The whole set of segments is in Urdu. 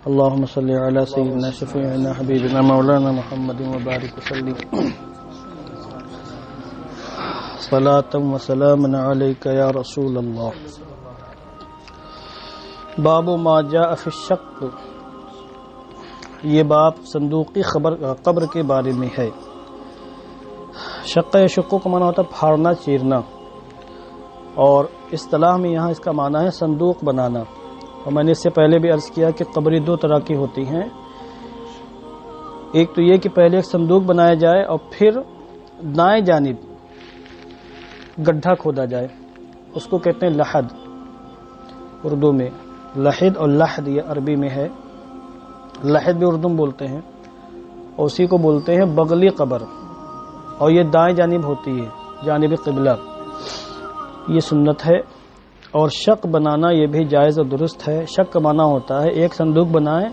اللهم صل على سيدنا شفيعنا حبيبنا مولانا محمد وبارك وسلم صلاة وسلاما عليك يا رسول الله. باب ما جاء في الشق، یہ باب صندوقی قبر کے بارے میں ہے. شق شقو کا معنی ہوتا ہے پھاڑنا چیرنا، اور اصطلاح میں یہاں اس کا معنی ہے صندوق بنانا. اور میں نے اس سے پہلے بھی عرض کیا کہ قبریں دو طرح کی ہوتی ہیں. ایک تو یہ کہ پہلے ایک صندوق بنایا جائے اور پھر دائیں جانب گڈھا کھودا جائے، اس کو کہتے ہیں لحد. اردو میں لحد اور لحد یہ عربی میں ہے. لحد بھی اردو میں بولتے ہیں، اور اسی کو بولتے ہیں بغلی قبر، اور یہ دائیں جانب ہوتی ہے، جانب قبلہ. یہ سنت ہے. اور شق بنانا یہ بھی جائز اور درست ہے. شق کا معنی ہوتا ہے ایک صندوق بنائیں،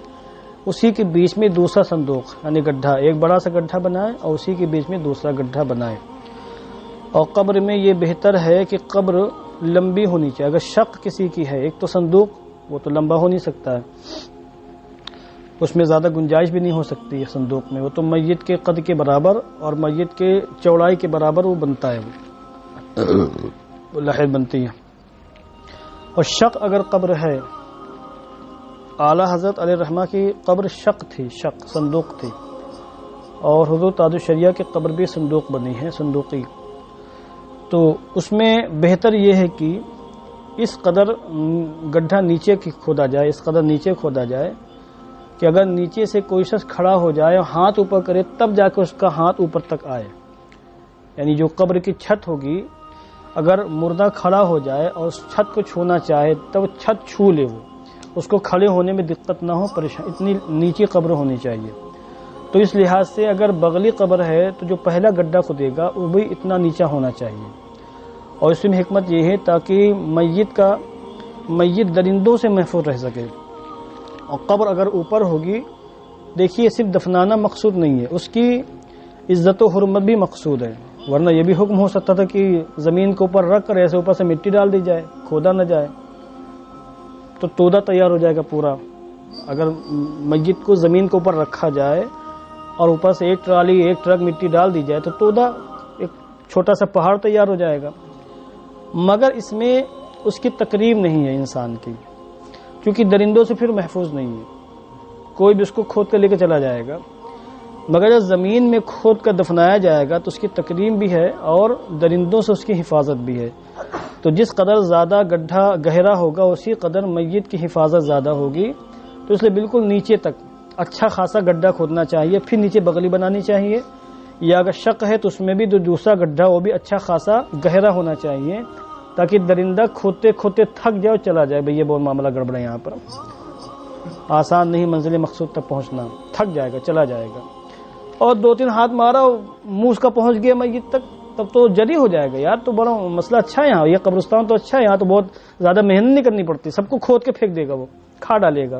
اسی کے بیچ میں دوسرا صندوق یعنی گڈھا، ایک بڑا سا گڈھا بنائیں اور اسی کے بیچ میں دوسرا گڈھا بنائیں. اور قبر میں یہ بہتر ہے کہ قبر لمبی ہونی چاہیے. اگر شق کسی کی ہے، ایک تو صندوق وہ تو لمبا ہو نہیں سکتا ہے، اس میں زیادہ گنجائش بھی نہیں ہو سکتی ہے صندوق میں. وہ تو میت کے قد کے برابر اور میت کے چوڑائی کے برابر وہ بنتا ہے، وہ لحد بنتی ہے. اور شق اگر قبر ہے، اعلی حضرت علیہ الرحمہ کی قبر شق تھی، شق صندوق تھی، اور حضور تاج الشریعہ کی قبر بھی صندوق بنی ہے، صندوقی. تو اس میں بہتر یہ ہے کہ اس قدر گڈھا نیچے کھودا جائے، اس قدر نیچے کھودا جائے کہ اگر نیچے سے کوئی شخص کھڑا ہو جائے اور ہاتھ اوپر کرے تب جا کے اس کا ہاتھ اوپر تک آئے. یعنی جو قبر کی چھت ہوگی، اگر مردہ کھڑا ہو جائے اور اس چھت کو چھونا چاہے تب چھت چھو لے، وہ اس کو کھڑے ہونے میں دقت نہ ہو، پریشان. اتنی نیچی قبر ہونی چاہیے. تو اس لحاظ سے اگر بغلی قبر ہے تو جو پہلا گڈھا کھدے گا وہ بھی اتنا نیچا ہونا چاہیے. اور اس میں حکمت یہ ہے تاکہ میت درندوں سے محفوظ رہ سکے. اور قبر اگر اوپر ہوگی، دیکھیے صرف دفنانا مقصود نہیں ہے، اس کی عزت و حرمت بھی مقصود ہے. ورنہ یہ بھی حکم ہو سکتا تھا کہ زمین کے اوپر رکھ کر ایسے اوپر سے مٹی ڈال دی جائے، کھودا نہ جائے، تو تودا تیار ہو جائے گا پورا. اگر میت کو زمین کے اوپر رکھا جائے اور اوپر سے ایک ٹرالی ایک ٹرک مٹی ڈال دی جائے تو تودا ایک چھوٹا سا پہاڑ تیار ہو جائے گا. مگر اس میں اس کی تقریب نہیں ہے انسان کی، کیونکہ درندوں سے پھر محفوظ نہیں ہے، کوئی بھی اس کو کھود کر لے کے چلا جائے گا. مگر جب زمین میں کھود کر دفنایا جائے گا تو اس کی تقریب بھی ہے اور درندوں سے اس کی حفاظت بھی ہے. تو جس قدر زیادہ گڈھا گہرا ہوگا اسی قدر میت کی حفاظت زیادہ ہوگی. تو اس لیے بالکل نیچے تک اچھا خاصا گڈھا کھودنا چاہیے، پھر نیچے بغلی بنانی چاہیے. یا اگر شق ہے تو اس میں بھی جو دوسرا گڈھا وہ بھی اچھا خاصا گہرا ہونا چاہیے تاکہ درندہ کھودتے کھودتے تھک جائے اور چلا جائے. بھئی یہ بہت معاملہ گڑبڑ ہے، یہاں پر آسان نہیں منزل مقصود تک پہنچنا، تھک جائے گا چلا جائے گا. اور 2-3 ہاتھ مارا منہ اس کا پہنچ گیا میت تک تب تو جری ہو جائے گا. یار تو بڑا مسئلہ اچھا ہے، یہاں یہ قبرستان تو اچھا ہے، یہاں تو بہت زیادہ محنت نہیں کرنی پڑتی، سب کو کھود کے پھینک دے گا، وہ کھا ڈالے گا.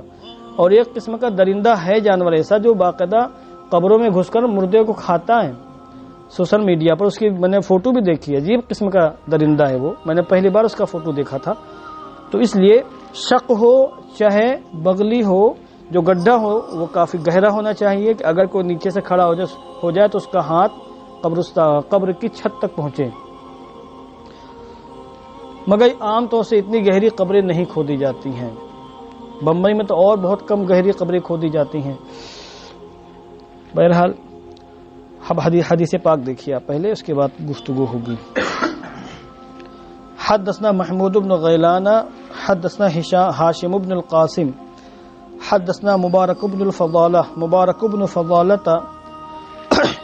اور ایک قسم کا درندہ ہے جانور ایسا جو باقاعدہ قبروں میں گھس کر مردے کو کھاتا ہے. سوشل میڈیا پر اس کی میں نے فوٹو بھی دیکھی ہے، عجیب قسم کا درندہ ہے وہ، میں نے پہلی بار اس کا فوٹو دیکھا تھا. تو اس لیے شق ہو چاہے بغلی ہو، جو گڈھا ہو وہ کافی گہرا ہونا چاہیے کہ اگر کوئی نیچے سے کھڑا ہو جائے تو اس کا ہاتھ قبر کی چھت تک پہنچے. مگر عام طور سے اتنی گہری قبریں نہیں کھودی جاتی ہیں. بمبئی میں تو اور بہت کم گہری قبریں کھودی جاتی ہیں. بہرحال اب حدیث پاک دیکھیے آپ پہلے، اس کے بعد گفتگو ہوگی. حدثنا محمود بن غیلان حدثنا ہاشم بن القاسم حدثنا مبارک بن فضالة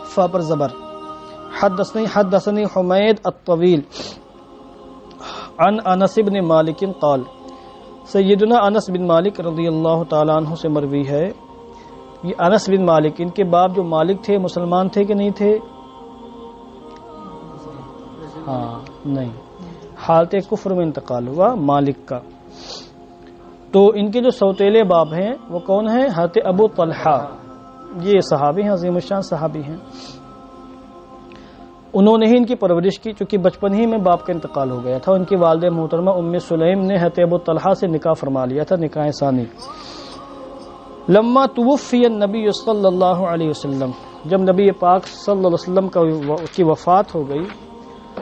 فابر زبر حدثني حمید الطویل عن انس بن مالک قال. سیدنا انس بن مالک رضی اللہ تعالیٰ عنہ سے مروی ہے. یہ انس بن مالک، ان کے باپ جو مالک تھے مسلمان تھے کہ نہیں تھے؟ ہاں نہیں، حالت کفر میں انتقال ہوا مالک کا. تو ان کے جو سوتیلے باپ ہیں وہ کون ہیں؟ حضرت ابو طلحہ، یہ صحابی ہیں، عظیم الشان صحابی ہیں. انہوں نے ہی ان کی پرورش کی، چونکہ بچپن ہی میں باپ کا انتقال ہو گیا تھا. ان کی والدہ محترمہ ام سلیم نے حضرت ابو طلحہ سے نکاح فرما لیا تھا، نکاح ثانی. لما توفی النبی صلی اللہ علیہ وسلم، جب نبی پاک صلی اللہ علیہ وسلم کی وفات ہو گئی،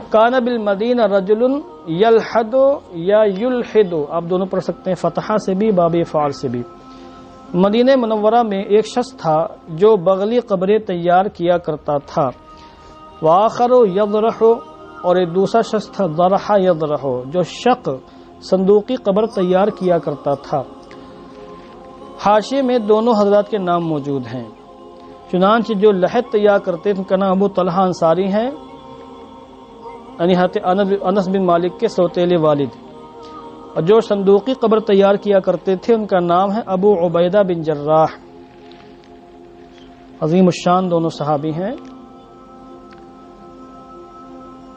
کان بالمدینہ رجل یلحد یا یلحد، آپ دونوں پڑھ سکتے ہیں فتحہ سے بھی باب فعال سے بھی، مدینہ منورہ میں ایک شخص تھا جو بغلی قبریں تیار کیا کرتا تھا، وآخر یضرح، اور ایک دوسرا شخص تھا ضرح یضرح، جو شق صندوقی قبر تیار کیا کرتا تھا۔ حاشیے میں دونوں حضرات کے نام موجود ہیں، چنانچہ جو لحد تیار کرتے تھے ان کا نام ابو طلحہ انصاری ہیں، یعنی انس بن مالک کے سوتیلے والد، اور جو صندوقی قبر تیار کیا کرتے تھے ان کا نام ہے ابو عبیدہ بن جراح، عظیم الشان دونوں صحابی ہیں۔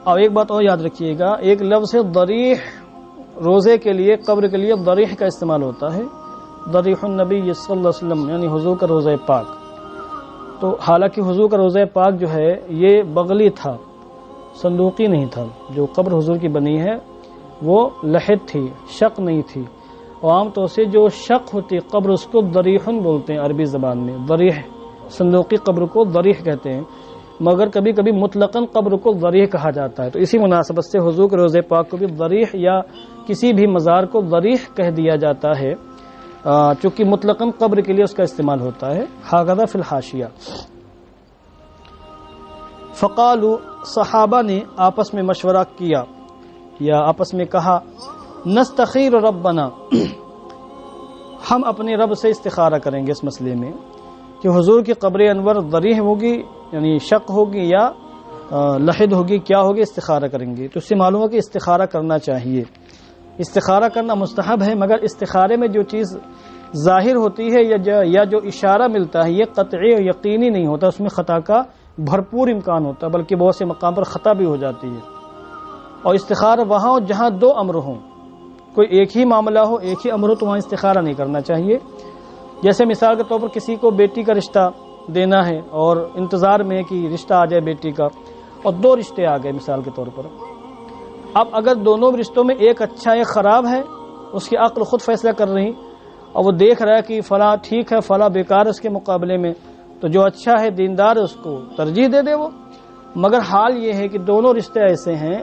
اور ایک بات اور یاد رکھیے گا، ایک لفظ ہے ضریح، روزے کے لیے قبر کے لیے ضریح کا استعمال ہوتا ہے، ضریح النبی صلی اللہ علیہ وسلم، یعنی حضور کا روزہ پاک۔ تو حالانکہ حضور کا روزہ پاک جو ہے یہ بغلی تھا، صندوقی نہیں تھا، جو قبر حضور کی بنی ہے وہ لحد تھی، شق نہیں تھی، اور عام طور سے جو شق ہوتی قبر اس کو ضریحن بولتے ہیں عربی زبان میں، ضریح صندوقی قبر کو ضریح کہتے ہیں، مگر کبھی کبھی مطلقاً قبر کو ضریح کہا جاتا ہے، تو اسی مناسبت سے حضور کے روزہ پاک کو بھی ضریح یا کسی بھی مزار کو ضریح کہہ دیا جاتا ہے، چونکہ مطلقاً قبر کے لیے اس کا استعمال ہوتا ہے۔ ہاغذا فی الحاشیہ۔ فقالوا، صحابہ نے آپس میں مشورہ کیا یا آپس میں کہا، نستخیر ربنا، ہم اپنے رب سے استخارہ کریں گے اس مسئلے میں کہ حضور کی قبر انور ضریح ہوگی یعنی شق ہوگی یا لحد ہوگی، کیا ہوگی، استخارہ کریں گے۔ تو اس سے معلوم ہے کہ استخارہ کرنا چاہیے، استخارہ کرنا مستحب ہے، مگر استخارے میں جو چیز ظاہر ہوتی ہے یا جو اشارہ ملتا ہے یہ قطعی اور یقینی نہیں ہوتا، اس میں خطا کا بھرپور امکان ہوتا ہے، بلکہ بہت سے مقام پر خطا بھی ہو جاتی ہے۔ اور استخارہ وہاں ہو جہاں دو امر ہوں، کوئی ایک ہی معاملہ ہو، ایک ہی امر ہو، تو وہاں استخارہ نہیں کرنا چاہیے۔ جیسے مثال کے طور پر کسی کو بیٹی کا رشتہ دینا ہے اور انتظار میں ہے کہ رشتہ آ جائے بیٹی کا، اور دو رشتے آ گئے مثال کے طور پر، اب اگر دونوں رشتوں میں ایک اچھا ایک خراب ہے، اس کی عقل خود فیصلہ کر رہی اور وہ دیکھ رہا ہے کہ فلاں ٹھیک ہے فلاں بیکار ہے اس کے مقابلے میں، تو جو اچھا ہے دیندار ہے اس کو ترجیح دے دے وہ۔ مگر حال یہ ہے کہ دونوں رشتے ایسے ہیں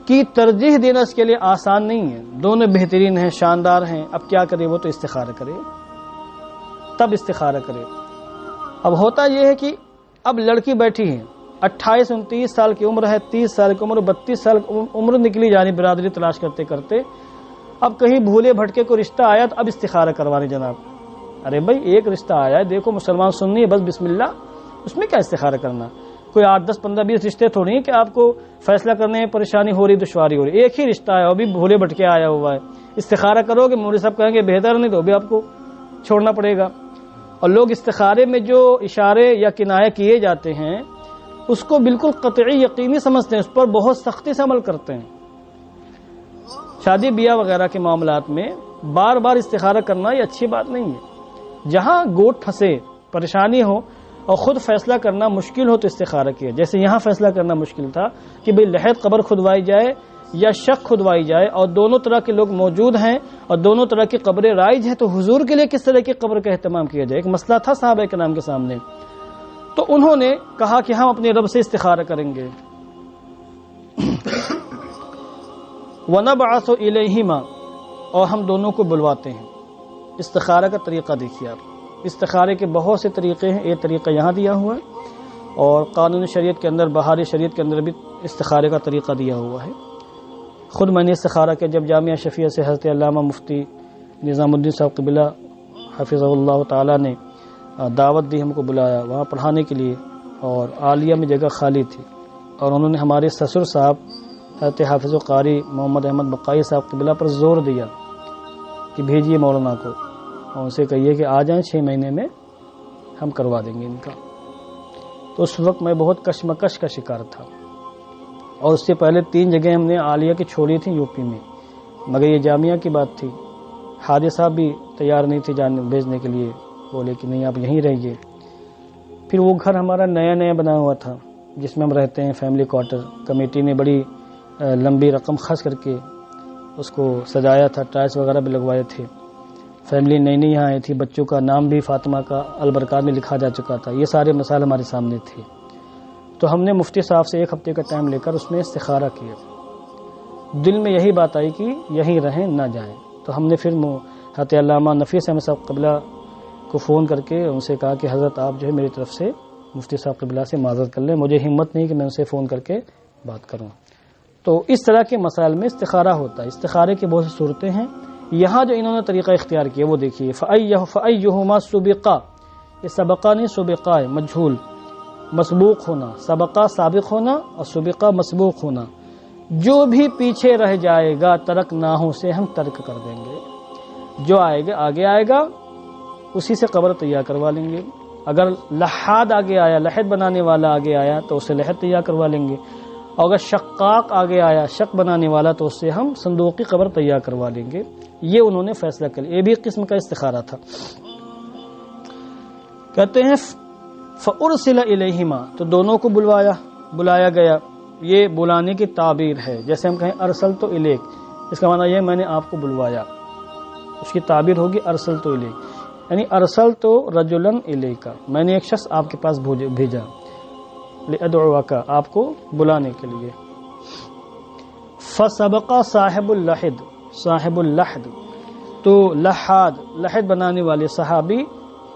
کہ ترجیح دینا اس کے لیے آسان نہیں ہے، دونوں بہترین ہیں، شاندار ہیں، اب کیا کرے وہ، تو استخارہ کرے، تب استخارہ کرے۔ اب ہوتا یہ ہے کہ اب لڑکی بیٹھی ہے، 28 29 سال کی عمر ہے، 30 سال کی عمر، 32 سال کی عمر نکلی جانی برادری تلاش کرتے کرتے، اب کہیں بھولے بھٹکے کو رشتہ آیا تو اب استخارہ کروانے جناب، ارے بھائی ایک رشتہ آیا ہے، دیکھو مسلمان سننی ہے بس بسم اللہ، اس میں کیا استخارہ کرنا، کوئی 8 10 15 20 رشتے تھوڑی ہیں کہ آپ کو فیصلہ کرنے میں پریشانی ہو رہی دشواری ہو رہی، ایک ہی رشتہ ہے ابھی بھولے بھٹکے آیا ہوا ہے، استخارہ کرو گے مولوی صاحب کہیں گے بہتر نہیں، تو ابھی آپ کو چھوڑنا پڑے گا۔ اور لوگ استخارے میں جو اشارے یا کنایہ کیے جاتے ہیں اس کو بالکل قطعی یقینی سمجھتے ہیں، اس پر بہت سختی سے عمل کرتے ہیں۔ شادی بیاہ وغیرہ کے معاملات میں بار بار استخارہ کرنا یہ اچھی بات نہیں ہے، جہاں گوٹ پھنسے پریشانی ہو اور خود فیصلہ کرنا مشکل ہو تو استخارہ کیا، جیسے یہاں فیصلہ کرنا مشکل تھا کہ بھئی لحد قبر کھدوائی جائے یا شق کھدوائی جائے، اور دونوں طرح کے لوگ موجود ہیں اور دونوں طرح کی قبریں رائج ہیں، تو حضور کے لیے کس طرح کی قبر کا اہتمام کیا جائے، ایک مسئلہ تھا صحابہ کرام کے سامنے۔ تو انہوں نے کہا کہ ہم اپنے رب سے استخارہ کریں گے۔ وَنَبْعَثُ إِلَيْهِمَا، اور ہم دونوں کو بلواتے ہیں۔ استخارہ کا طریقہ دیکھیے آپ، استخارے کے بہت سے طریقے ہیں، ایک طریقہ یہاں دیا ہوا ہے اور قانون شریعت کے اندر، بہاری شریعت کے اندر بھی استخارے کا طریقہ دیا ہوا ہے۔ خود میں نے استخارہ کیا جب جامعہ شفیع سے حضرت علامہ مفتی نظام الدین صاحب قبلہ حفظہ اللہ تعالیٰ نے دعوت دی، ہم کو بلایا وہاں پڑھانے کے لیے، اور عالیہ میں جگہ خالی تھی، اور انہوں نے ہمارے سسر صاحب حضرت حافظ و قاری محمد احمد بقائی صاحب قبلہ پر زور دیا کہ بھیجیے مولانا کو اور ان سے کہیے کہ آ جائیں 6 مہینے میں ہم کروا دیں گے ان کا۔ تو اس وقت میں بہت کشمکش کا شکار تھا، اور اس سے پہلے 3 جگہیں ہم نے عالیہ کی چھوڑی تھیں یوپی میں، مگر یہ جامعہ کی بات تھی، حاجی صاحب بھی تیار نہیں تھے بھیجنے کے لیے، بولے کہ نہیں آپ یہیں رہیے۔ پھر وہ گھر ہمارا نیا نیا بنا ہوا تھا جس میں ہم رہتے ہیں، فیملی کوارٹر، کمیٹی نے بڑی لمبی رقم خرچ کر کے اس کو سجایا تھا، ٹائلس وغیرہ بھی لگوائے تھے، فیملی نئی نئی یہاں آئی تھی، بچوں کا نام بھی فاطمہ کا البرکات میں لکھا جا چکا تھا، یہ سارے مسائل ہمارے سامنے تھے. تو ہم نے مفتی صاحب سے 1 ہفتے کا ٹائم لے کر اس میں استخارہ کیا. دل میں یہی بات آئی کہ یہیں رہیں نہ جائیں. تو ہم نے پھر حضرت علامہ نفیس احمد صاحب قبلہ کو فون کر کے ان سے کہا کہ حضرت آپ جو ہے میری طرف سے مفتی صاحب قبلہ سے معذرت کر لیں، مجھے ہمت نہیں کہ میں ان سے فون کر کے بات کروں. تو اس طرح کے مسائل میں استخارہ ہوتا ہے. استخارے کی بہت سی صورتیں ہیں. یہاں جو انہوں نے طریقہ اختیار کیا وہ دیکھیے، فَأَيُّهُمَا سُبِقَا، یہ سبقہ نہیں سبقہ ہے، مجھول، مسبوق ہونا، سبقہ سابق ہونا اور سبقہ مسبوق ہونا. جو بھی پیچھے رہ جائے گا ترک ناہوں سے ہم ترک کر دیں گے. جو آئے گا آگے آئے گا اسی سے قبر تیار کروا لیں گے. اگر لحاد آگے آیا، لحد بنانے والا آگے آیا تو اسے لحد تیار کروا لیں گے. اور اگر شقاق آگے آیا، شق بنانے والا، تو اس سے ہم صندوقی قبر تیار کروا لیں گے. یہ انہوں نے فیصلہ کر لیا. یہ بھی ایک قسم کا استخارہ تھا. کہتے ہیں فَأُرْسِلَ إِلَيْهِمَا، تو دونوں کو بلایا گیا. یہ بلانے کی تعبیر ہے. جیسے ہم کہیں ارسلت الیک، اس کا معنی یہ میں نے آپ کو بلوایا. اس کی تعبیر ہوگی ارسلت الیک، یعنی ارسلت رجلا الیک، میں نے ایک شخص آپ کے پاس بھیجا، لأدعوک، آپ کو بلانے کے لیے. فسبق صاحب اللحد، صاحب اللحد، تو لحد بنانے والے صحابی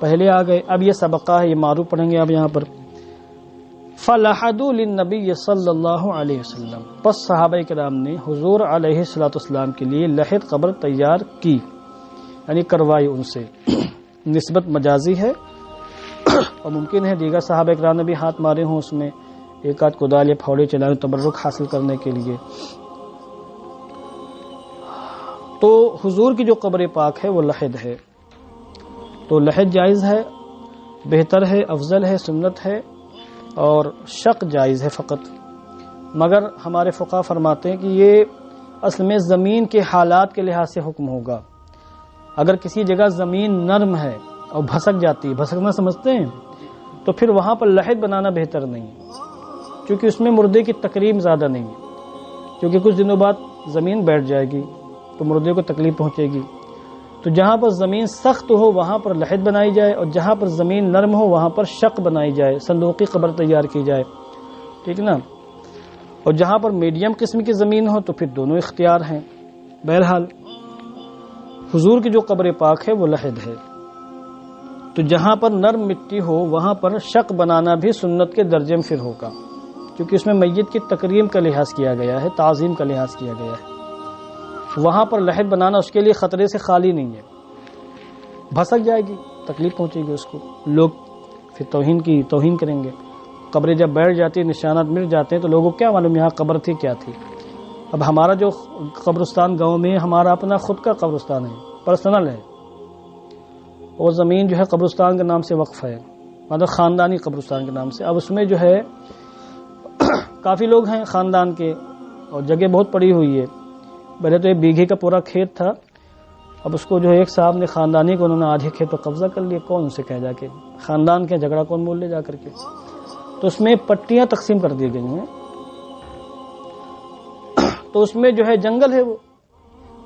پہلے آ گئے. اب یہ سبقہ ہے، یہ معروف پڑھیں گے آپ یہاں پر. فلحدوا للنبی صلی اللہ علیہ وسلم، پس صحابہ کرام نے حضور علیہ الصلوۃ والسلام کے لیے لحد قبر تیار کی، یعنی کروائی ان سے. نسبت مجازی ہے اور ممکن ہے دیگر صحابہ کرام نے بھی ہاتھ مارے ہوں اس میں، ایک آدھ کدال یا پھاوڑے چلائے تبرک حاصل کرنے کے لیے. تو حضور کی جو قبر پاک ہے وہ لحد ہے. تو لحد جائز ہے، بہتر ہے، افضل ہے، سنت ہے. اور شق جائز ہے فقط. مگر ہمارے فقہا فرماتے ہیں کہ یہ اصل میں زمین کے حالات کے لحاظ سے حکم ہوگا. اگر کسی جگہ زمین نرم ہے اور بھسک جاتی ہے، بھسکنا سمجھتے ہیں، تو پھر وہاں پر لحد بنانا بہتر نہیں ہے، کیونکہ اس میں مردے کی تکریم زیادہ نہیں ہے. کیونکہ کچھ دنوں بعد زمین بیٹھ جائے گی تو مردے کو تکلیف پہنچے گی. تو جہاں پر زمین سخت ہو وہاں پر لحد بنائی جائے، اور جہاں پر زمین نرم ہو وہاں پر شق بنائی جائے، صندوقی قبر تیار کی جائے. ٹھیک نا. اور جہاں پر میڈیم قسم کی زمین ہو تو پھر دونوں اختیار ہیں. بہرحال حضور کی جو قبر پاک ہے وہ لحد ہے. تو جہاں پر نرم مٹی ہو وہاں پر شق بنانا بھی سنت کے درجے میں پھر ہوگا، کیونکہ اس میں میت کی تکریم کا لحاظ کیا گیا ہے، تعظیم کا لحاظ کیا گیا ہے. وہاں پر لحد بنانا اس کے لیے خطرے سے خالی نہیں ہے. بھسک جائے گی، تکلیف پہنچے گی اس کو، لوگ پھر توہین کریں گے. قبریں جب بیٹھ جاتی ہیں، نشانات مل جاتے ہیں، تو لوگوں کو کیا معلوم یہاں قبر تھی کیا تھی. اب ہمارا جو قبرستان گاؤں میں ہمارا اپنا خود کا قبرستان ہے، پرسنل ہے. اور زمین جو ہے قبرستان کے نام سے وقف ہے، مطلب خاندانی قبرستان کے نام سے. اب اس میں جو ہے کافی لوگ ہیں خاندان کے، اور جگہ بہت پڑی ہوئی ہے. پہلے تو 1 بیگھے کا پورا کھیت تھا، اب اس کو جو ہے ایک صاحب نے خاندانی کو، انہوں نے آدھے کھیت پر قبضہ کر لیا. کون ان سے کہہ جا کے، خاندان کے جھگڑا کون بول لے جا کر کے. تو اس میں پٹیاں تقسیم کر دی گئی ہیں. تو اس میں جو ہے جنگل ہے. وہ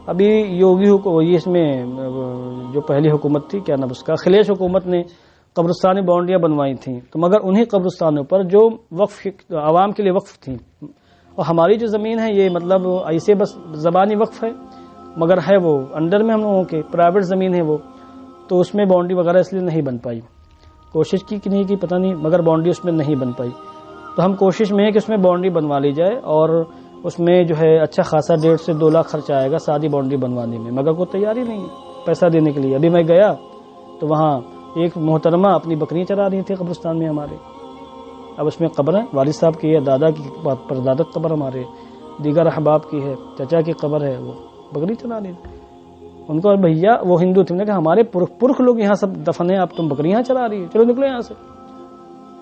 ابھی یوگی یہ اس میں جو پہلی حکومت تھی، کیا نام اس کا، اکھلیش حکومت نے قبرستانی باؤنڈریاں بنوائی تھیں. تو مگر انہی قبرستانوں پر جو وقف عوام کے لیے وقف تھیں. اور ہماری جو زمین ہے یہ مطلب ایسے بس زبانی وقف ہے، مگر ہے وہ انڈر میں ہم لوگوں کے پرائیویٹ زمین ہے وہ. تو اس میں باؤنڈری وغیرہ اس لیے نہیں بن پائی. کوشش کی کہ نہیں کی پتہ نہیں، مگر باؤنڈری اس میں نہیں بن پائی. تو ہم کوشش میں ہے کہ اس میں باؤنڈری بنوا لی جائے، اور اس میں جو ہے اچھا خاصا 1.5 سے 2 لاکھ خرچ آئے گا سادی باؤنڈری بنوانے میں. مگر کوئی تیاری نہیں ہے پیسہ دینے کے لیے. ابھی میں گیا تو وہاں ایک محترمہ اپنی بکریاں چرا رہی تھی قبرستان میں ہمارے. اب اس میں قبر ہے، والد صاحب کی ہے، دادا کی پردادا قبر ہمارے، دیگر احباب کی ہے، چچا کی قبر ہے، وہ بکری چلا رہی تھی. ان کو بھیا وہ ہندو تھے، کہ ہمارے پرخ لوگ یہاں سب دفن ہیں، اب تم بکریاں چلا رہی ہے، چلو نکلو یہاں سے.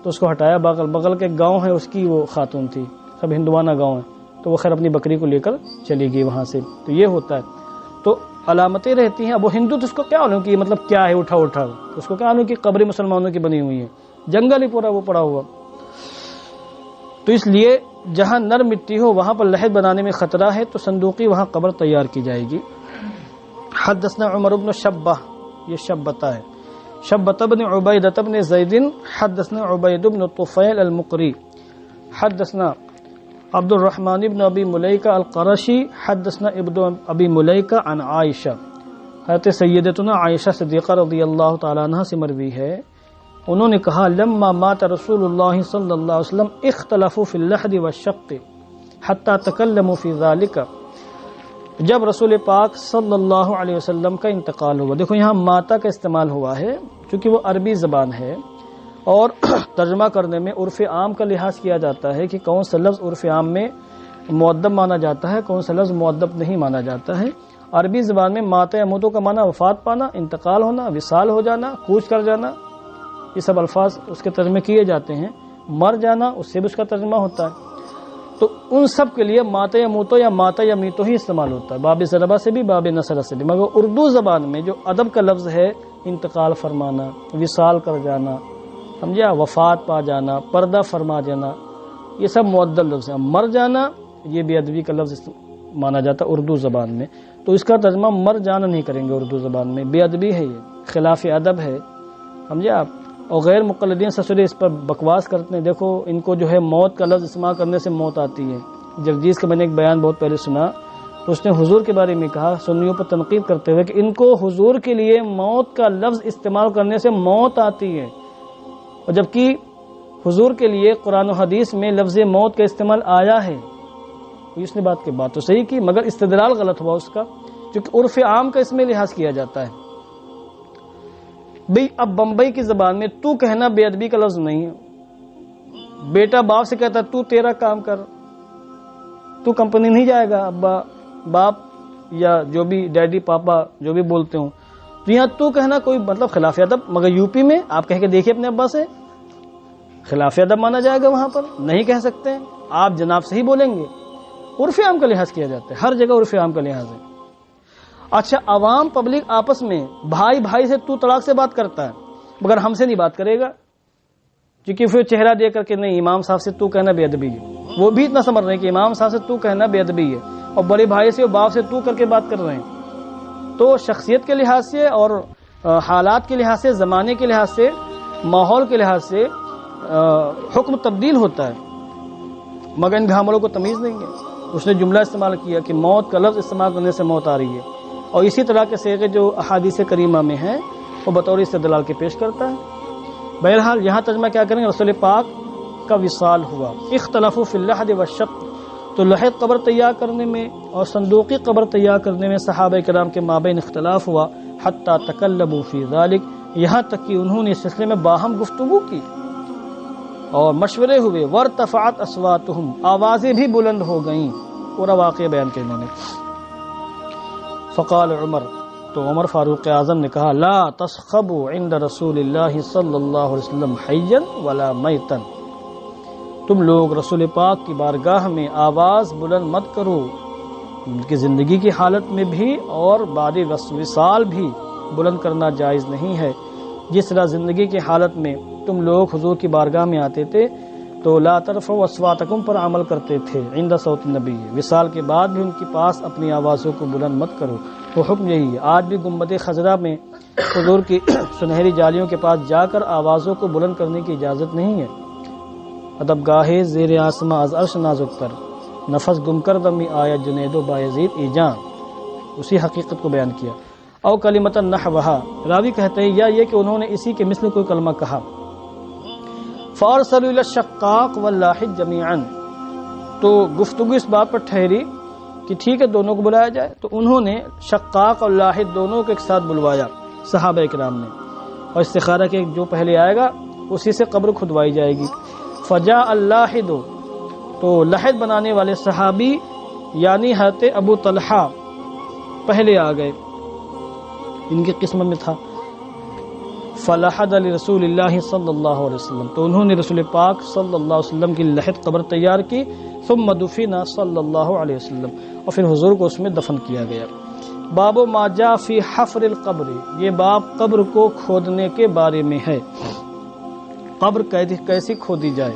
تو اس کو ہٹایا. بغل کے گاؤں ہے اس کی وہ خاتون تھی، سب ہندوانہ گاؤں ہے. تو وہ خیر اپنی بکری کو لے کر چلی گئی وہاں سے. تو یہ ہوتا ہے. تو علامتیں رہتی ہیں. اب وہ ہندو تو اس کو کیا معلوم کہ مطلب کیا ہے اٹھا اس کو کیا معلوم کہ قبر مسلمانوں کی بنی ہوئی ہے، جنگل ہی پورا وہ پڑا ہوا. تو اس لیے جہاں نرم مٹی ہو وہاں پر لحد بنانے میں خطرہ ہے، تو صندوقی وہاں قبر تیار کی جائے گی. حدثنا عمر بن شبہ، یہ شبتہ ہے، شبتہ بن عبیدہ بن زید، حدثنا عبید بن طفیل المقری، حدثنا عبد الرحمن بن ابی ملیکہ القرشی، حدثنا ابن ابی ملیکہ عن عائشہ، حضرت سیدتنا عائشہ صدیقہ رضی اللہ تعالیٰ عنہ سے مروی ہے، انہوں نے کہا لما مات رسول اللہ صلی اللہ علیہ وسلم اختلفوا فی اللحد والشق حتی تکلموا فی ذالک، جب رسول پاک صلی اللہ علیہ وسلم کا انتقال ہوا، دیکھو یہاں ماتا کا استعمال ہوا ہے چونکہ وہ عربی زبان ہے، اور ترجمہ کرنے میں عرف عام کا لحاظ کیا جاتا ہے کہ کون سا لفظ عرف عام میں مؤدب مانا جاتا ہے، کون سا لفظ مؤدب نہیں مانا جاتا ہے۔ عربی زبان میں ماتا یا موتوں کا معنی وفات پانا، انتقال ہونا، وصال ہو جانا، کوچ کر جانا، یہ سب الفاظ اس کے ترجمے کیے جاتے ہیں۔ مر جانا اس سے بھی اس کا ترجمہ ہوتا ہے، تو ان سب کے لیے ماتا یا موتو یا ماتا یا میتو ہی استعمال ہوتا ہے، باب ضربہ سے بھی، باب نصرہ سے بھی۔ مگر اردو زبان میں جو ادب کا لفظ ہے، انتقال فرمانا، وصال کر جانا، سمجھا، وفات پا جانا، پردہ فرما جانا، یہ سب معدل لفظ ہیں۔ مر جانا یہ بے ادبی کا لفظ مانا جاتا ہے اردو زبان میں، تو اس کا ترجمہ مر جانا نہیں کریں گے اردو زبان میں، بے ادبی ہے، یہ خلاف ادب ہے، سمجھے آپ۔ اور غیر مقلدین سسرے اس پر بکواس کرتے ہیں، دیکھو ان کو جو ہے موت کا لفظ استعمال کرنے سے موت آتی ہے۔ جگجیت کا میں نے ایک بیان بہت پہلے سنا، اس نے حضور کے بارے میں کہا سنیوں پر تنقید کرتے ہوئے کہ ان کو حضور کے لیے موت کا لفظ استعمال کرنے سے موت آتی ہے، اور جبکہ حضور کے لیے قرآن و حدیث میں لفظ موت کا استعمال آیا ہے۔ اس نے بات تو صحیح کی، مگر استدلال غلط ہوا اس کا، کیونکہ عرف عام کا اس میں لحاظ کیا جاتا ہے۔ بھئی اب بمبئی کی زبان میں تو کہنا بے ادبی کا لفظ نہیں ہے، بیٹا باپ سے کہتا ہے تو تیرا کام کر، تو کمپنی نہیں جائے گا، ابا باپ یا جو بھی ڈیڈی پاپا جو بھی بولتے ہوں، تو یہاں تو کہنا کوئی مطلب خلاف ادب، مگر یوپی میں آپ کہہ کے دیکھیے اپنے ابا سے، خلاف ادب مانا جائے گا، وہاں پر نہیں کہہ سکتے، آپ جناب سے ہی بولیں گے۔ عرف عام کا لحاظ کیا جاتا ہے، ہر جگہ عرف عام کا لحاظ ہے۔ اچھا عوام پبلک آپس میں بھائی بھائی سے تو طلاق سے بات کرتا ہے، مگر ہم سے نہیں بات کرے گا، کیونکہ پھر چہرہ دے کر کے نہیں امام صاحب سے تو کہنا بے ادبی ہے، وہ بھی اتنا سمجھ رہے ہیں کہ امام صاحب سے تو کہنا بے ادبی ہے، اور بڑے بھائی سے اور باپ سے تو کر کے بات کر رہے ہیں۔ تو شخصیت کے لحاظ سے اور حالات کے لحاظ سے، زمانے کے لحاظ سے، ماحول کے لحاظ سے حکم تبدیل ہوتا ہے، مگر ان گھامڑوں کو تمیز نہیں ہے۔ اس نے جملہ استعمال کیا کہ موت کا لفظ استعمال کرنے سے موت آ رہی ہے، اور اسی طرح کے صیغے جو احادیث کریمہ میں ہیں وہ بطور استدلال کے پیش کرتا ہے۔ بہرحال یہاں ترجمہ کیا کریں گے، رسول پاک کا وصال ہوا، اختلافوا فی اللحد والشق، تو لحد قبر تیار کرنے میں اور صندوقی قبر تیار کرنے میں صحابہ کرام کے مابین اختلاف ہوا، حتی تکلموا فی ذلک، یہاں تک کہ انہوں نے اس سلسلے میں باہم گفتگو کی اور مشورے ہوئے، وارتفعت اصواتہم، آوازیں بھی بلند ہو گئیں، پورا واقعہ بیان کیا انہوں نے۔ فقال عمر، تو عمر فاروق اعظم نے کہا لا تسخبوا عند رسول اللہ صلی اللہ علیہ وسلم حیا ولا میتا، تم لوگ رسول پاک کی بارگاہ میں آواز بلند مت کرو، ان کی زندگی کی حالت میں بھی اور بعد وصال بھی بلند کرنا جائز نہیں ہے۔ جس طرح زندگی کی حالت میں تم لوگ حضور کی بارگاہ میں آتے تھے تو لا ترفعوا اصواتکم پر عمل کرتے تھے عند صوت النبی، وصال کے بعد بھی ان کے پاس اپنی آوازوں کو بلند مت کرو، وہ حکم یہی ہے۔ آج بھی گنبد خضرا میں حضور کی سنہری جالیوں کے پاس جا کر آوازوں کو بلند کرنے کی اجازت نہیں ہے۔ ادب گاہے زیر آسماں از عرش نازک تر، نفس گم کر دمی آیا جنید و بایزید ایجان، اسی حقیقت کو بیان کیا۔ او کلمۃ نحوہا، راوی کہتے ہیں یا یہ کہ انہوں نے اسی کے مثل کوئی کلمہ کہا۔ فارسلوا الی الشقاق واللاحد جميعا، تو گفتگو اس بات پر ٹھہری کہ ٹھیک ہے دونوں کو بلایا جائے، تو انہوں نے شقاق اور لاحد دونوں کو ایک ساتھ بلوایا صحابہ کرام نے، اور استخارہ کہ جو پہلے آئے گا اسی سے قبر کھدوائی جائے گی۔ فجاء اللاحد، تو لحد بنانے والے صحابی یعنی حضرت ابو طلحہ پہلے آ گئے، ان کی قسمت میں تھا۔ فلحد لرسول اللہ صلی اللہ علیہ وسلم، تو انہوں نے رسول پاک صلی اللہ علیہ وسلم کی لحد قبر تیار کی، ثم دفن صلی اللہ علیہ وسلم، اور پھر حضور کو اس میں دفن کیا گیا۔ باب ما جاء فی حفر القبر، یہ باب قبر کو کھودنے کے بارے میں ہے، قبر کیسی کھودی جائے۔